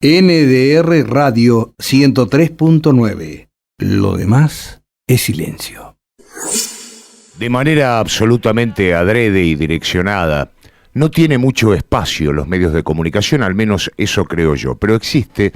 NDR Radio 103.9. Lo demás es silencio. De manera absolutamente adrede y direccionada, no tiene mucho espacio los medios de comunicación, al menos eso creo yo, pero existe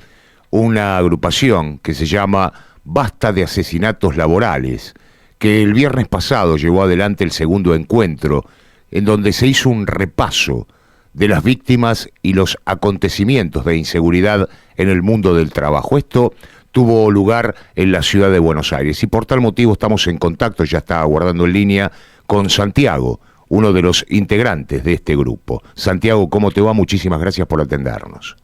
una agrupación que se llama Basta de Asesinatos Laborales, que el viernes pasado llevó adelante el segundo encuentro, en donde se hizo un repaso de las víctimas y los acontecimientos de inseguridad en el mundo del trabajo. Esto tuvo lugar en la ciudad de Buenos Aires y por tal motivo estamos en contacto, ya está aguardando en línea, con Santiago, uno de los integrantes de este grupo. Santiago, ¿cómo te va? Muchísimas gracias por atendernos.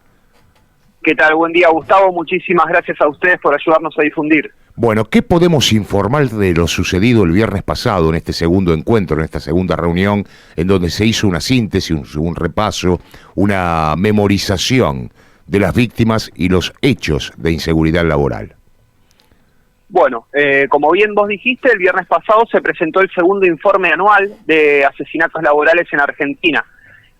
¿Qué tal? Buen día, Gustavo. Muchísimas gracias a ustedes por ayudarnos a difundir. Bueno, ¿qué podemos informar de lo sucedido el viernes pasado en este segundo encuentro, en esta segunda reunión, en donde se hizo una síntesis, un repaso, una memorización de las víctimas y los hechos de inseguridad laboral? Bueno, como bien vos dijiste, el viernes pasado se presentó el segundo informe anual de asesinatos laborales en Argentina.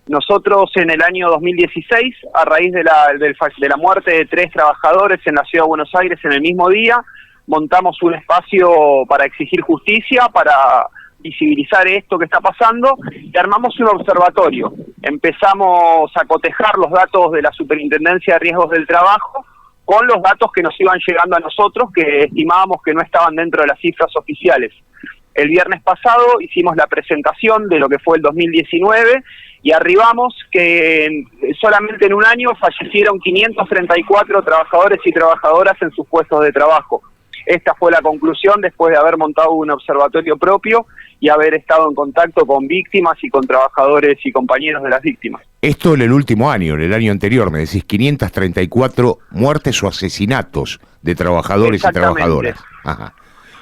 Nosotros en el año 2016, a raíz de la muerte de 3 trabajadores en la ciudad de Buenos Aires en el mismo día, montamos un espacio para exigir justicia, para visibilizar esto que está pasando, y armamos un observatorio. Empezamos a cotejar los datos de la Superintendencia de Riesgos del Trabajo con los datos que nos iban llegando a nosotros, que estimábamos que no estaban dentro de las cifras oficiales. El viernes pasado hicimos la presentación de lo que fue el 2019 y arribamos que solamente en un año fallecieron 534 trabajadores y trabajadoras en sus puestos de trabajo. Esta fue la conclusión después de haber montado un observatorio propio y haber estado en contacto con víctimas y con trabajadores y compañeros de las víctimas. Esto en el último año, en el año anterior, me decís 534 muertes o asesinatos de trabajadores y trabajadoras. Ajá.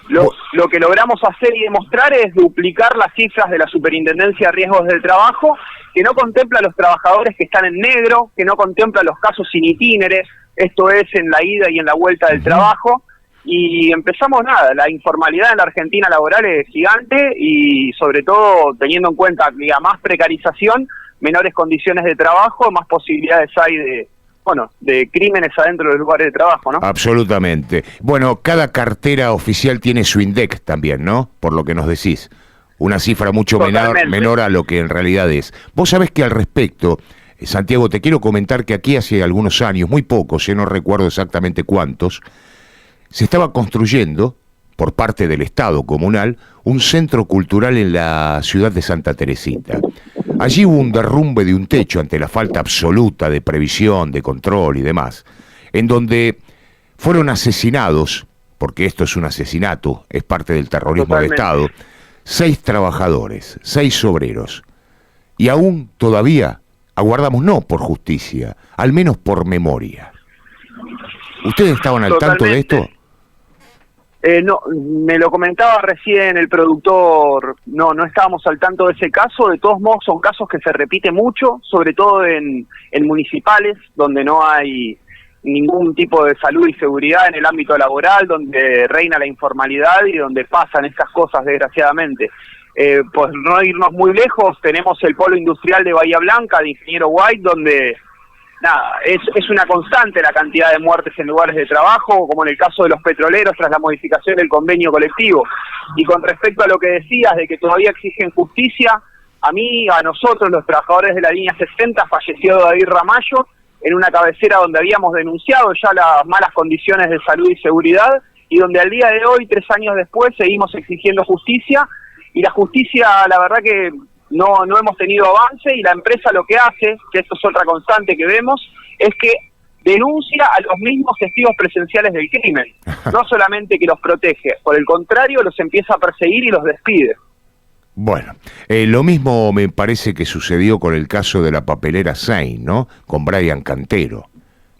Lo que logramos hacer y demostrar es duplicar las cifras de la Superintendencia de Riesgos del Trabajo, que no contempla a los trabajadores que están en negro, que no contempla los casos sin itinere, esto es en la ida y en la vuelta del trabajo. Y empezamos la informalidad en la Argentina laboral es gigante y sobre todo teniendo en cuenta que a más precarización, menores condiciones de trabajo, más posibilidades hay de crímenes adentro de los lugares de trabajo, ¿no? Absolutamente. Bueno, cada cartera oficial tiene su INDEC también, ¿no? Por lo que nos decís. Una cifra mucho menor a lo que en realidad es. Vos sabés que al respecto, Santiago, te quiero comentar que aquí hace algunos años, muy pocos, no recuerdo exactamente cuántos, se estaba construyendo, por parte del Estado comunal, un centro cultural en la ciudad de Santa Teresita. Allí hubo un derrumbe de un techo ante la falta absoluta de previsión, de control y demás, en donde fueron asesinados, porque esto es un asesinato, es parte del terrorismo de Estado, 6 trabajadores, 6 obreros, y aún todavía aguardamos no por justicia, al menos por memoria. ¿Ustedes estaban al tanto de esto? No, me lo comentaba recién el productor, no estábamos al tanto de ese caso. De todos modos son casos que se repiten mucho, sobre todo en municipales, donde no hay ningún tipo de salud y seguridad en el ámbito laboral, donde reina la informalidad y donde pasan estas cosas desgraciadamente. Por no irnos muy lejos, tenemos el polo industrial de Bahía Blanca, de Ingeniero White, donde es una constante la cantidad de muertes en lugares de trabajo, como en el caso de los petroleros tras la modificación del convenio colectivo. Y con respecto a lo que decías de que todavía exigen justicia, a nosotros, los trabajadores de la línea 60, falleció David Ramallo en una cabecera donde habíamos denunciado ya las malas condiciones de salud y seguridad, y donde al día de hoy, 3 años después, seguimos exigiendo justicia, y la justicia, la verdad que no hemos tenido avance, y la empresa lo que hace, que esto es otra constante que vemos, es que denuncia a los mismos testigos presenciales del crimen, no solamente que los protege, por el contrario los empieza a perseguir y los despide. Bueno, lo mismo me parece que sucedió con el caso de la papelera Sein, ¿no? Con Brian Cantero,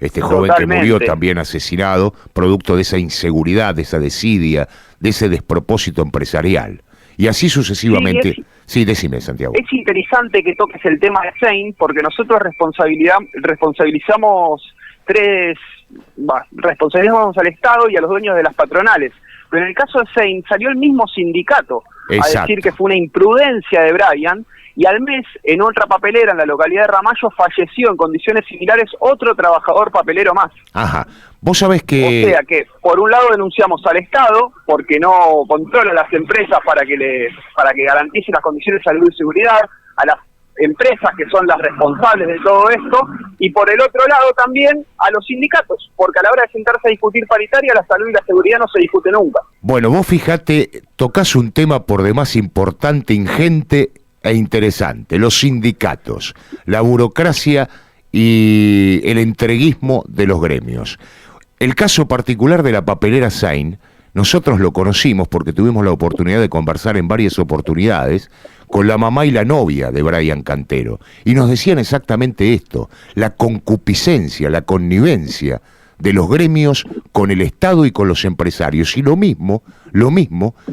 este joven que murió también asesinado, producto de esa inseguridad, de esa desidia, de ese despropósito empresarial. Y así sucesivamente. Sí, decime, Santiago. Es interesante que toques el tema de Sein, porque nosotros responsabilizamos al Estado y a los dueños de las patronales. Pero en el caso de Sein salió el mismo sindicato a decir que fue una imprudencia de Brian Y al mes, en otra papelera en la localidad de Ramallo, falleció en condiciones similares otro trabajador papelero más. Ajá. Vos sabés que... O sea que, por un lado, denunciamos al Estado, porque no controla las empresas para que garantice las condiciones de salud y seguridad, a las empresas que son las responsables de todo esto, y por el otro lado también a los sindicatos, porque a la hora de sentarse a discutir paritaria, la salud y la seguridad no se discute nunca. Bueno, vos fíjate, tocás un tema por demás importante, ingente e interesante: los sindicatos, la burocracia y el entreguismo de los gremios. El caso particular de la papelera Sain, nosotros lo conocimos porque tuvimos la oportunidad de conversar en varias oportunidades con la mamá y la novia de Brian Cantero, y nos decían exactamente esto: la concupiscencia, la connivencia de los gremios con el Estado y con los empresarios. Y lo mismo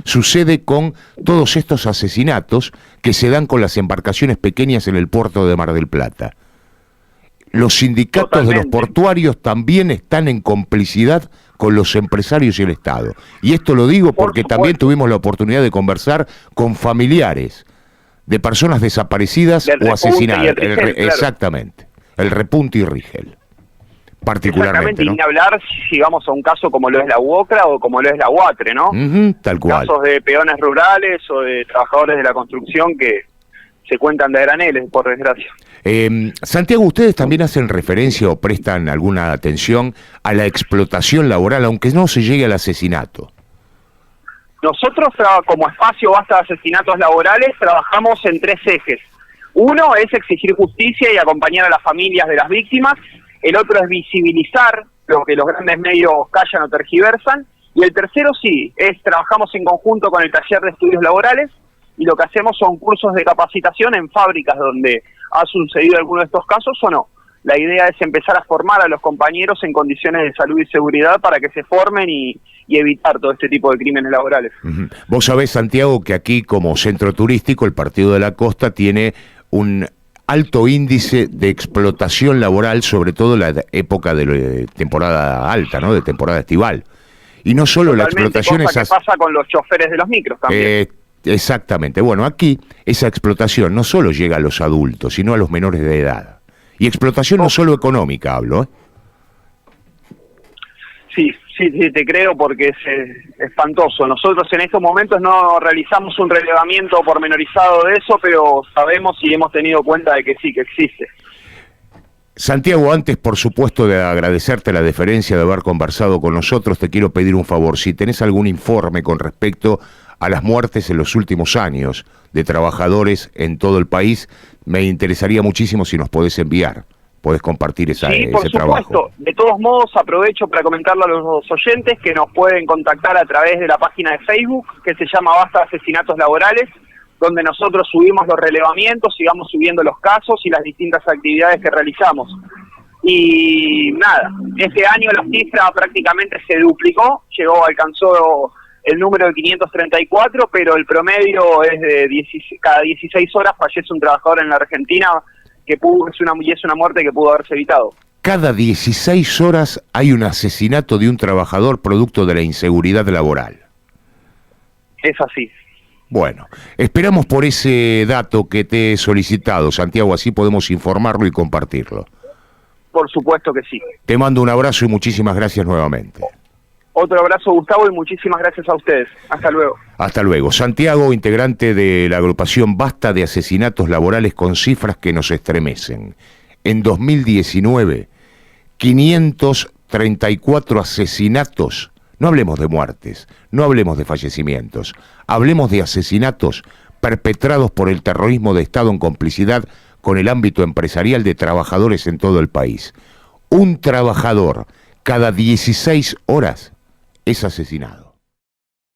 sucede con todos estos asesinatos que se dan con las embarcaciones pequeñas en el puerto de Mar del Plata. Los sindicatos Totalmente. de los portuarios también están en complicidad con los empresarios y el Estado. Y esto lo digo porque también tuvimos la oportunidad de conversar con familiares de personas desaparecidas o asesinadas. Rigel, claro. Exactamente. El Repunte y Rigel. Particularmente, ¿no? Y ni hablar si vamos a un caso como lo es la UOCRA o como lo es la UATRE, ¿no? Tal cual. Casos de peones rurales o de trabajadores de la construcción que se cuentan de graneles, por desgracia. Santiago, ¿ustedes también hacen referencia o prestan alguna atención a la explotación laboral, aunque no se llegue al asesinato? Nosotros, como espacio Basta de Asesinatos Laborales, trabajamos en 3 ejes. Uno es exigir justicia y acompañar a las familias de las víctimas. El otro es visibilizar lo que los grandes medios callan o tergiversan. Y el tercero, sí, trabajamos en conjunto con el Taller de Estudios Laborales, y lo que hacemos son cursos de capacitación en fábricas donde ha sucedido alguno de estos casos o no. La idea es empezar a formar a los compañeros en condiciones de salud y seguridad para que se formen y evitar todo este tipo de crímenes laborales. Vos sabés, Santiago, que aquí como centro turístico el Partido de la Costa tiene un alto índice de explotación laboral, sobre todo en la época de temporada alta, ¿no? De temporada estival. Y no solo la explotación... Cosa que pasa con los choferes de los micros también. Exactamente. Bueno, aquí esa explotación no solo llega a los adultos, sino a los menores de edad. Y explotación no solo económica, hablo, ¿eh? Sí, te creo, porque es espantoso. Nosotros en estos momentos no realizamos un relevamiento pormenorizado de eso, pero sabemos y hemos tenido cuenta de que sí, que existe. Santiago, antes, por supuesto, de agradecerte la deferencia de haber conversado con nosotros, te quiero pedir un favor. Si tenés algún informe con respecto a las muertes en los últimos años de trabajadores en todo el país, me interesaría muchísimo si nos podés enviar. Podés compartir ese trabajo. Por supuesto. De todos modos, aprovecho para comentarle a los oyentes que nos pueden contactar a través de la página de Facebook, que se llama Basta de Asesinatos Laborales, donde nosotros subimos los relevamientos, sigamos subiendo los casos y las distintas actividades que realizamos. Y nada, este año la cifra prácticamente se duplicó, alcanzó el número de 534, pero el promedio es de cada 16 horas fallece un trabajador en la Argentina, que es una muerte que pudo haberse evitado. Cada 16 horas hay un asesinato de un trabajador producto de la inseguridad laboral. Es así. Bueno, esperamos por ese dato que te he solicitado, Santiago, así podemos informarlo y compartirlo. Por supuesto que sí. Te mando un abrazo y muchísimas gracias nuevamente. Otro abrazo, Gustavo, y muchísimas gracias a ustedes. Hasta luego. Hasta luego. Santiago, integrante de la agrupación Basta de Asesinatos Laborales, con cifras que nos estremecen. En 2019, 534 asesinatos. No hablemos de muertes, no hablemos de fallecimientos, hablemos de asesinatos perpetrados por el terrorismo de Estado en complicidad con el ámbito empresarial de trabajadores en todo el país. Un trabajador cada 16 horas es asesinado.